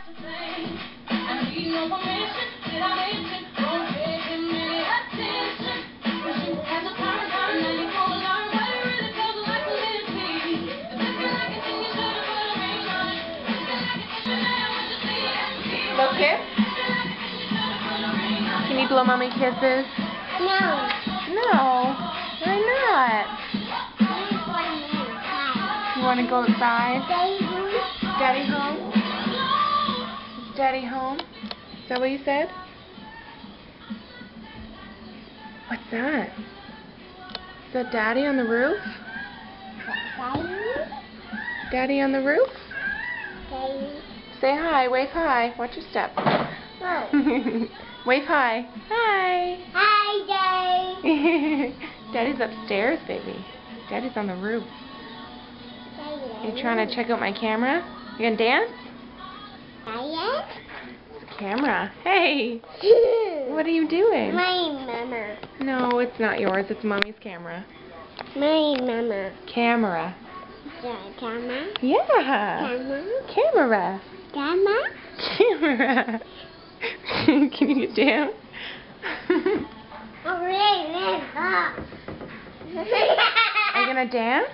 No kiss? Can you blow mommy kisses? No. No. Why not? You want to go outside? Daddy home? Is Daddy home? Is that what you said? What's that? Is that Daddy on the roof? Daddy on the roof? Say hi. Wave hi. Watch your step. Wave hi. Hi. Hi, Daddy. Daddy's upstairs, baby. Daddy's on the roof. You trying to check out my camera? You gonna dance? It's a camera. Hey. What are you doing? My mama. No, it's not yours. It's Mommy's camera. My mama. Camera. Camera. Yeah. Camera. Camera. Camera. Camera. Can you get down? Oh, really? Are you gonna dance?